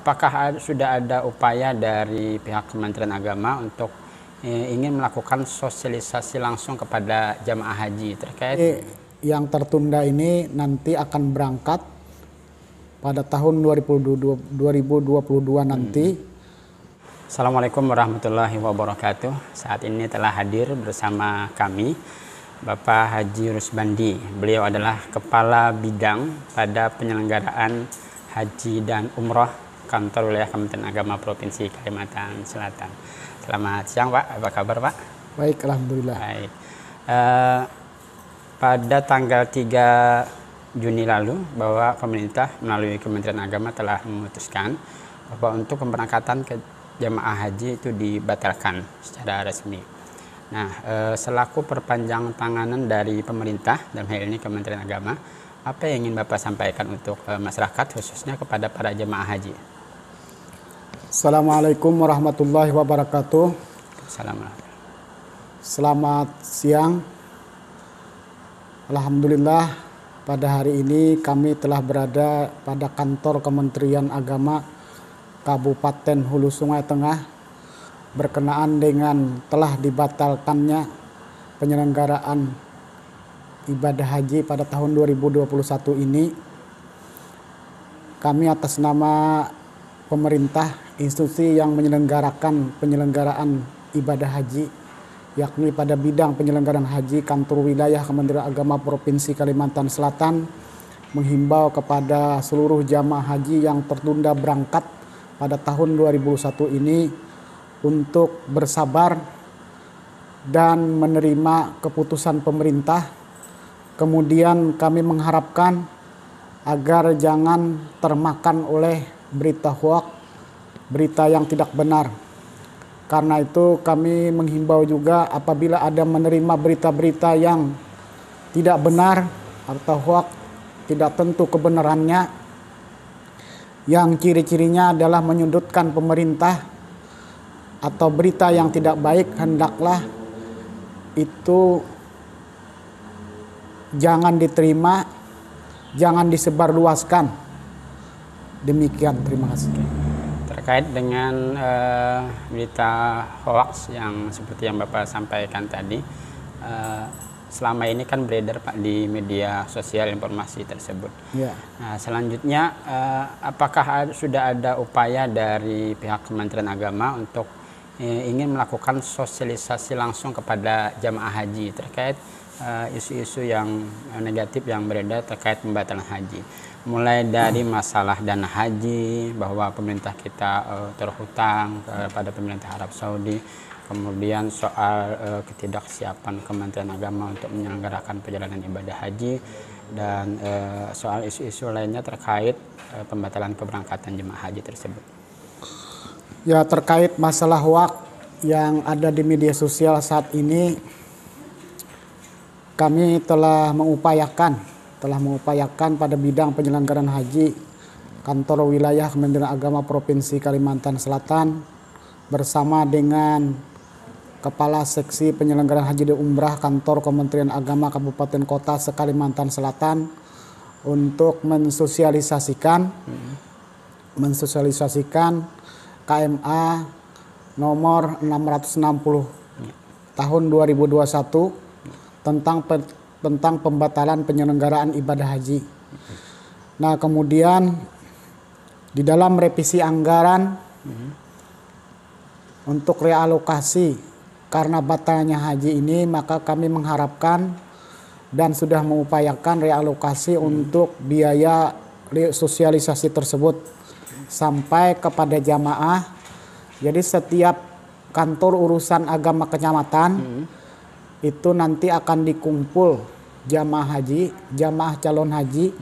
apakah sudah ada upaya dari pihak Kementerian Agama untuk ingin melakukan sosialisasi langsung kepada jamaah haji terkait yang tertunda ini nanti akan berangkat pada tahun 2022 nanti. Assalamualaikum warahmatullahi wabarakatuh. Saat ini telah hadir bersama kami Bapak Haji Rusbandi. Beliau adalah Kepala Bidang pada penyelenggaraan Haji dan Umroh Kantor Wilayah Kementerian Agama Provinsi Kalimantan Selatan. Selamat siang Pak, apa kabar Pak? Baik, Alhamdulillah. Baik. Pada tanggal 3 Juni lalu bahwa pemerintah melalui Kementerian Agama telah memutuskan bahwa untuk pemberangkatan ke jamaah haji itu dibatalkan secara resmi. Nah, selaku perpanjang tanganan dari pemerintah, dalam hal ini Kementerian Agama, apa yang ingin Bapak sampaikan untuk masyarakat, khususnya kepada para jemaah haji? Assalamualaikum warahmatullahi wabarakatuh. Assalamualaikum. Selamat siang. Alhamdulillah, pada hari ini kami telah berada pada kantor Kementerian Agama Kabupaten Hulu Sungai Tengah berkenaan dengan telah dibatalkannya penyelenggaraan ibadah haji pada tahun 2021 ini. Kami atas nama pemerintah, institusi yang menyelenggarakan penyelenggaraan ibadah haji, yakni pada bidang penyelenggaraan haji Kantor Wilayah Kementerian Agama Provinsi Kalimantan Selatan, menghimbau kepada seluruh jamaah haji yang tertunda berangkat pada tahun 2021 ini untuk bersabar dan menerima keputusan pemerintah. Kemudian kami mengharapkan agar jangan termakan oleh berita hoaks, berita yang tidak benar. Karena itu kami menghimbau juga apabila ada menerima berita-berita yang tidak benar atau hoaks, tidak tentu kebenarannya, yang ciri-cirinya adalah menyudutkan pemerintah atau berita yang tidak baik, hendaklah itu jangan diterima, jangan disebarluaskan. Demikian, terima kasih. Terkait dengan berita hoax yang seperti yang Bapak sampaikan tadi, selama ini kan beredar Pak di media sosial informasi tersebut. Ya. Nah, selanjutnya apakah sudah ada upaya dari pihak Kementerian Agama untuk ingin melakukan sosialisasi langsung kepada jamaah haji terkait isu-isu yang negatif yang beredar terkait pembatalan haji, mulai dari masalah dana haji, bahwa pemerintah kita terhutang kepada pemerintah Arab Saudi, kemudian soal ketidaksiapan Kementerian Agama untuk menyelenggarakan perjalanan ibadah haji, dan soal isu-isu lainnya terkait pembatalan keberangkatan jemaah haji tersebut. Ya, terkait masalah hoaks yang ada di media sosial saat ini, kami telah mengupayakan pada bidang penyelenggaraan haji Kantor Wilayah Kementerian Agama Provinsi Kalimantan Selatan bersama dengan Kepala Seksi Penyelenggaraan Haji dan Umrah Kantor Kementerian Agama Kabupaten Kota se-Kalimantan Selatan untuk mensosialisasikan KMA nomor 660 tahun 2021 tentang pembatalan penyelenggaraan ibadah haji. Nah, kemudian di dalam revisi anggaran untuk realokasi karena batalnya haji ini, maka kami mengharapkan dan sudah mengupayakan realokasi untuk biaya sosialisasi tersebut sampai kepada jamaah. Jadi setiap kantor urusan agama kecamatan itu nanti akan dikumpul jamaah haji, jamaah calon haji.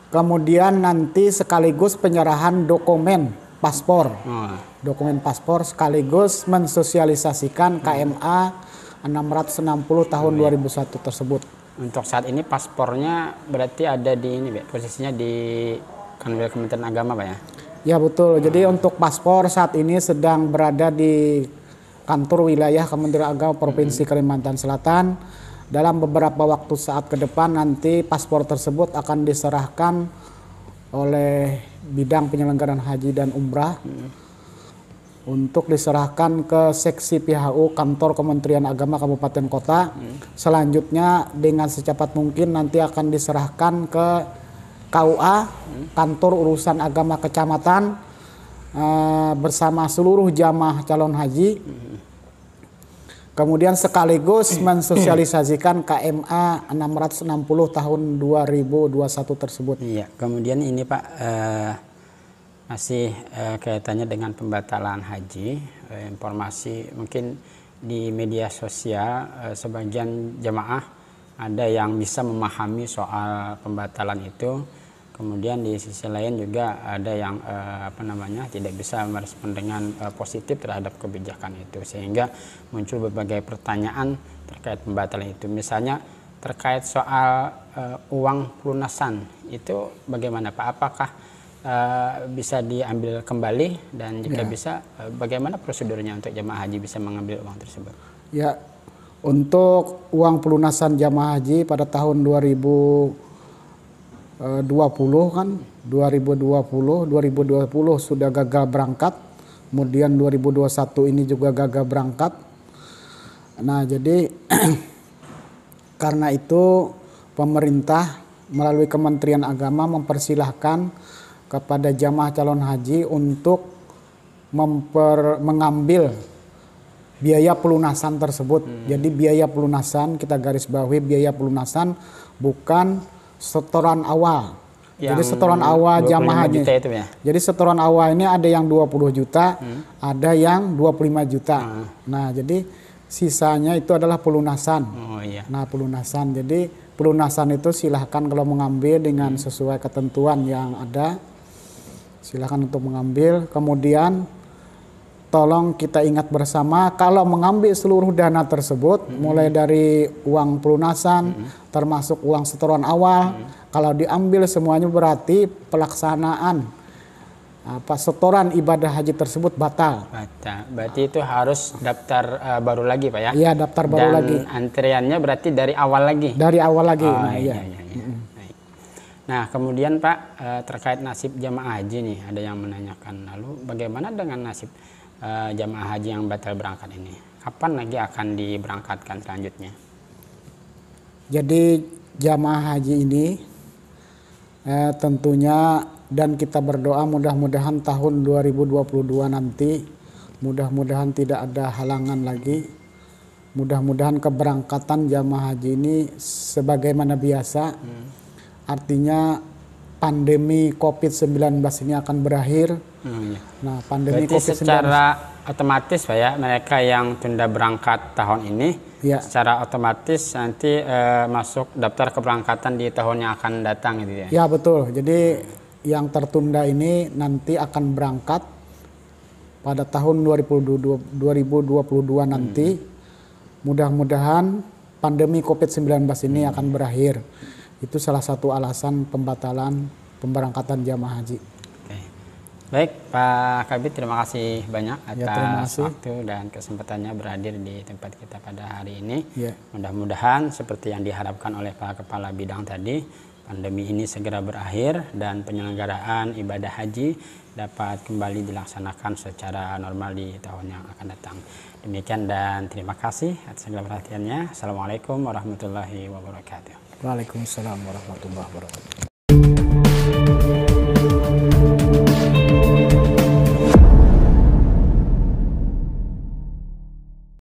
Kemudian nanti sekaligus penyerahan dokumen paspor. Dokumen paspor sekaligus mensosialisasikan KMA 660 tahun 2001 tersebut. Untuk saat ini paspornya berarti ada di ini, posisinya di Kanwil Kementerian Agama, Pak ya? Ya, betul. Jadi untuk paspor saat ini sedang berada di Kantor Wilayah Kementerian Agama Provinsi Kalimantan Selatan. Dalam beberapa waktu saat ke depan nanti paspor tersebut akan diserahkan oleh bidang penyelenggaraan haji dan umrah untuk diserahkan ke seksi PHU kantor Kementerian Agama Kabupaten Kota. Selanjutnya dengan secepat mungkin nanti akan diserahkan ke KUA, kantor urusan agama kecamatan, bersama seluruh jamaah calon haji. Kemudian sekaligus mensosialisasikan KMA 660 tahun 2021 tersebut. Iya, kemudian ini Pak, masih kaitannya dengan pembatalan haji. Informasi mungkin di media sosial sebagian jamaah ada yang bisa memahami soal pembatalan itu. Kemudian di sisi lain juga ada yang tidak bisa merespon dengan positif terhadap kebijakan itu, sehingga muncul berbagai pertanyaan terkait pembatalan itu. Misalnya terkait soal uang pelunasan itu bagaimana Pak? Apakah bisa diambil kembali, dan jika bisa bagaimana prosedurnya untuk jamaah haji bisa mengambil uang tersebut? Ya, untuk uang pelunasan jamaah haji pada tahun 2020 sudah gagal berangkat, kemudian 2021 ini juga gagal berangkat. Nah, jadi karena itu pemerintah melalui Kementerian Agama mempersilahkan kepada jamaah calon haji untuk mengambil biaya pelunasan tersebut. Jadi biaya pelunasan, kita garis bawahi, biaya pelunasan bukan setoran awal. Jadi setoran awal jamaah haji. Ya? Jadi setoran awal ini ada yang 20 juta, ada yang 25 juta. Nah, jadi sisanya itu adalah pelunasan. Nah, pelunasan. Jadi pelunasan itu silahkan kalau mengambil dengan sesuai ketentuan yang ada, silahkan untuk mengambil. Kemudian tolong kita ingat bersama, kalau mengambil seluruh dana tersebut, mulai dari uang pelunasan, termasuk uang setoran awal, kalau diambil semuanya berarti pelaksanaan setoran ibadah haji tersebut batal. Berarti itu harus daftar baru lagi Pak ya? Iya, daftar baru lagi. Dan antriannya berarti dari awal lagi? Dari awal lagi. Nah, kemudian Pak, terkait nasib jamaah haji nih, ada yang menanyakan, lalu bagaimana dengan nasib jamaah haji yang batal berangkat ini? Kapan lagi akan diberangkatkan selanjutnya? Jadi jamaah haji ini tentunya, dan kita berdoa mudah-mudahan tahun 2022 nanti mudah-mudahan tidak ada halangan lagi. Mudah-mudahan keberangkatan jamaah haji ini sebagaimana biasa. Artinya pandemi COVID-19 ini akan berakhir. Nah, pandemi COVID-19 secara otomatis Pak ya, mereka yang tunda berangkat tahun ini secara otomatis nanti masuk daftar keberangkatan di tahun yang akan datang gitu ya? Ya, betul. Jadi yang tertunda ini nanti akan berangkat pada tahun 2022 nanti. Mudah-mudahan pandemi COVID-19 ini akan berakhir. Itu salah satu alasan pembatalan pemberangkatan jamaah haji. Baik Pak Kabid, terima kasih banyak atas waktu dan kesempatannya berhadir di tempat kita pada hari ini. Mudah-mudahan seperti yang diharapkan oleh Pak Kepala Bidang tadi, pandemi ini segera berakhir dan penyelenggaraan ibadah haji dapat kembali dilaksanakan secara normal di tahun yang akan datang. Demikian dan terima kasih atas segala perhatiannya. Assalamualaikum warahmatullahi wabarakatuh. Waalaikumsalam warahmatullahi wabarakatuh.